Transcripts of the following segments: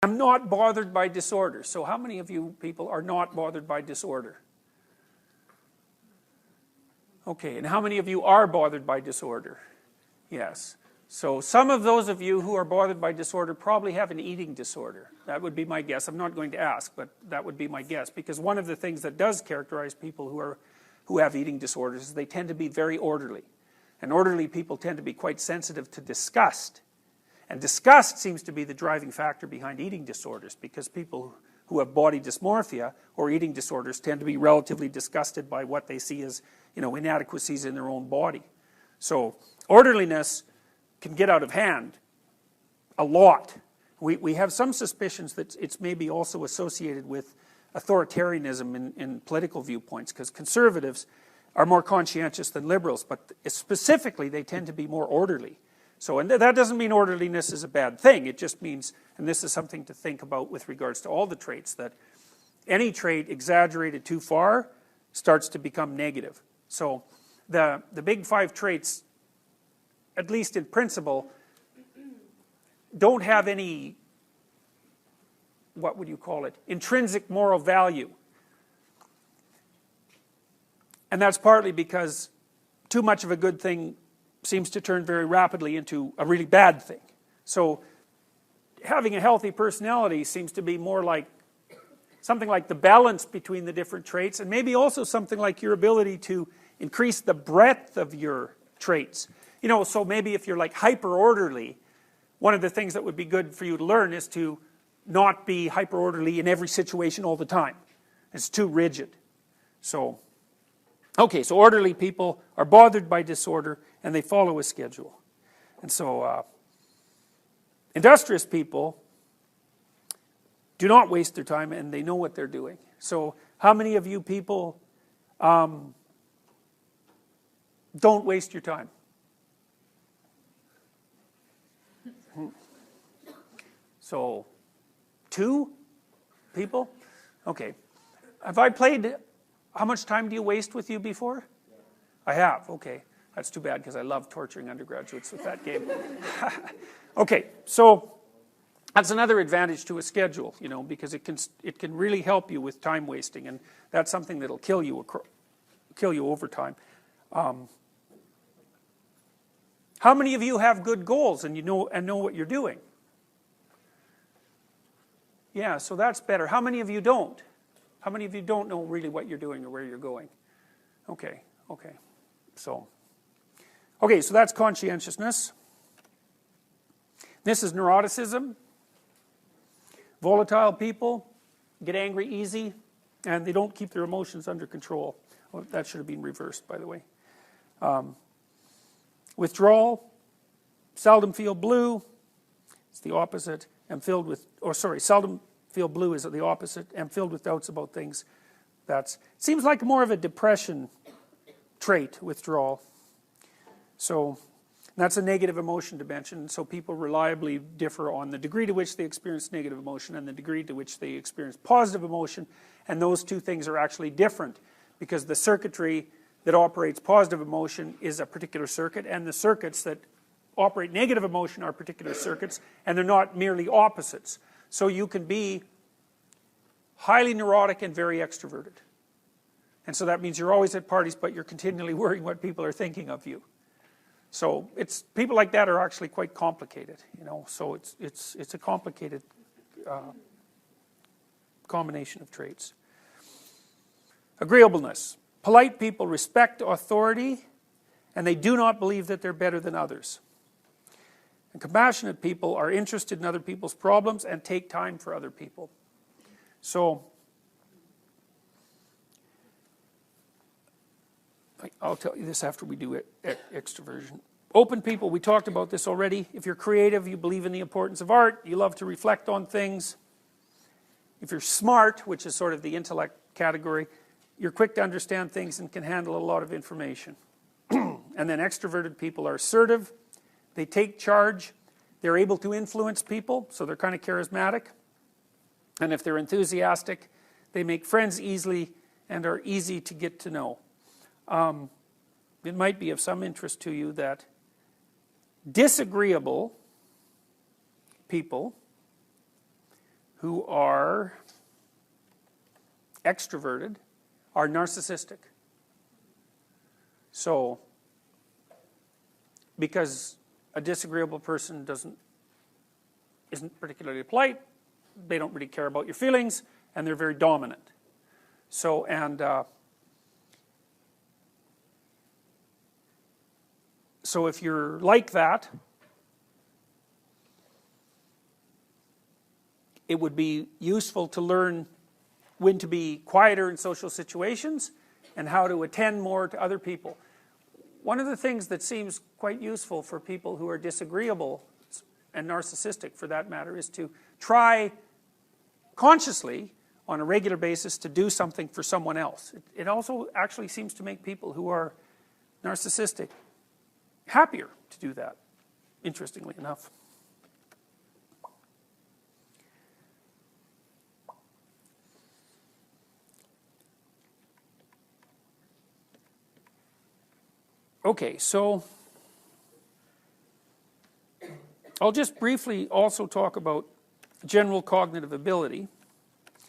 I'm not bothered by disorder. So how many of you people are not bothered by disorder? Okay, and how many of you are bothered by disorder? Yes. So some of those of you who are bothered by disorder probably have an eating disorder. That would be my guess. I'm not going to ask, but that would be my guess. Because one of the things that does characterize people who have eating disorders is they tend to be very orderly. And orderly people tend to be quite sensitive to disgust. And disgust seems to be the driving factor behind eating disorders, because people who have body dysmorphia or eating disorders tend to be relatively disgusted by what they see as, inadequacies in their own body. So orderliness can get out of hand a lot. We have some suspicions that it's maybe also associated with authoritarianism in political viewpoints, because conservatives are more conscientious than liberals, but specifically they tend to be more orderly. So, and that doesn't mean orderliness is a bad thing. It just means, and this is something to think about with regards to all the traits, that any trait exaggerated too far starts to become negative. So the big 5 traits, at least in principle, don't have any, what would you call it, intrinsic moral value. And that's partly because too much of a good thing seems to turn very rapidly into a really bad thing. So having a healthy personality seems to be more like something like the balance between the different traits, and maybe also something like your ability to increase the breadth of your traits. So maybe if you're like hyper orderly, one of the things that would be good for you to learn is to not be hyper orderly in every situation all the time. It's too rigid. So okay, so orderly people are bothered by disorder and they follow a schedule. And so industrious people do not waste their time and they know what they're doing. So how many of you people don't waste your time? So 2 people? Okay. Have I played... How much time do you waste with you before? I have, okay. That's too bad because I love torturing undergraduates with that game. Okay, so that's another advantage to a schedule, because it can really help you with time wasting, and that's something that'll kill you over time. How many of you have good goals and know what you're doing? Yeah, so that's better. How many of you don't? How many of you don't know really what you're doing or where you're going? Okay. So that's conscientiousness. This is neuroticism. Volatile people get angry easy, and they don't keep their emotions under control. Well, that should have been reversed, by the way. Withdrawal, seldom feel blue. It's the opposite. Seldom feel blue is the opposite. Am filled with doubts about things. Seems like more of a depression trait, withdrawal. So that's a negative emotion dimension. So people reliably differ on the degree to which they experience negative emotion and the degree to which they experience positive emotion. And those two things are actually different, because the circuitry that operates positive emotion is a particular circuit, and the circuits that operate negative emotion are particular circuits, and they're not merely opposites. So you can be highly neurotic and very extroverted. And so that means you're always at parties, but you're continually worrying what people are thinking of you. So people like that are actually quite complicated, So it's a complicated combination of traits. Agreeableness. Polite people respect authority, and they do not believe that they're better than others. And compassionate people are interested in other people's problems and take time for other people. So I'll tell you this after we do extroversion. Open people, we talked about this already. If you're creative, you believe in the importance of art, you love to reflect on things. If you're smart, which is sort of the intellect category, you're quick to understand things and can handle a lot of information. And then extroverted people are assertive. They take charge. They're able to influence people, so they're kind of charismatic. And if they're enthusiastic, they make friends easily and are easy to get to know. It might be of some interest to you that disagreeable people who are extroverted are narcissistic. So, because a disagreeable person isn't particularly polite, they don't really care about your feelings, and they're very dominant. So, so if you're like that, it would be useful to learn when to be quieter in social situations and how to attend more to other people. One of the things that seems quite useful for people who are disagreeable and narcissistic, for that matter, is to try consciously on a regular basis to do something for someone else. It also actually seems to make people who are narcissistic happier to do that, interestingly enough. Okay, so I'll just briefly also talk about general cognitive ability.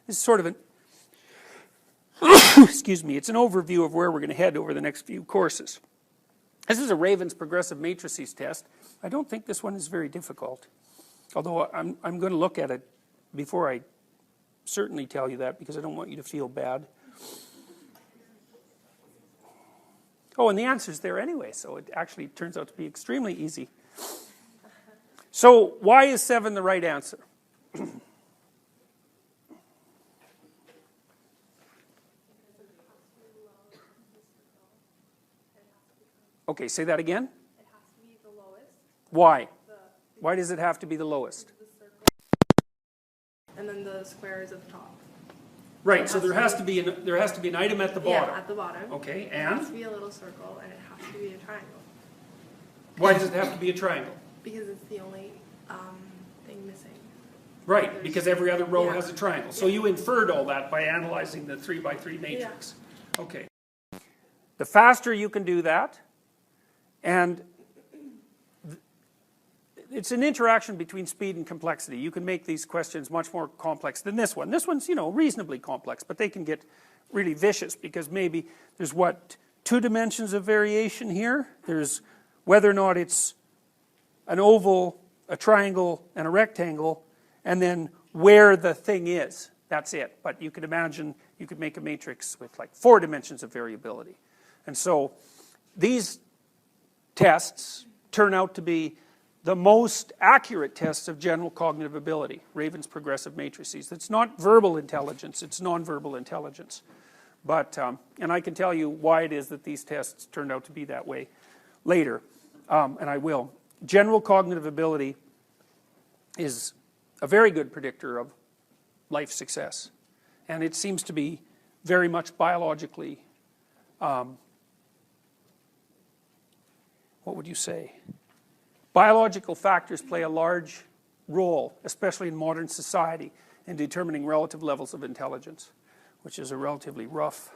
This is sort of an excuse me, it's an overview of where we're going to head over the next few courses. This is a Raven's progressive matrices test. I don't think this one is very difficult, although I'm going to look at it before I certainly tell you that, because I don't want you to feel bad. Oh, and the answer's there anyway, so it actually turns out to be extremely easy. So, why is 7 the right answer? Okay, say that again. It has to be the lowest. Why? Why does it have to be the lowest? The circle. And then the square is at the top. Right, so there has to be an item at the bottom. Yeah, at the bottom. Okay, It and? has to be a little circle, and it has to be a triangle. Why does it have to be a triangle? Because it's the only thing missing. Right, because every other row Yeah. has a triangle. So you inferred all that by analyzing the 3 by 3 matrix. Yeah. Okay. The faster you can do that, and it's an interaction between speed and complexity. You can make these questions much more complex than this one. This one's, reasonably complex, but they can get really vicious because maybe there's 2 dimensions of variation here. There's whether or not it's an oval, a triangle, and a rectangle, and then where the thing is. That's it. But you could imagine you could make a matrix with like 4 dimensions of variability. And so these tests turn out to be the most accurate tests of general cognitive ability, Raven's progressive matrices. It's not verbal intelligence, it's nonverbal intelligence. But, and I can tell you why it is that these tests turned out to be that way later, and I will. General cognitive ability is a very good predictor of life success. And it seems to be very much biologically, what would you say? Biological factors play a large role, especially in modern society, in determining relative levels of intelligence, which is a relatively rough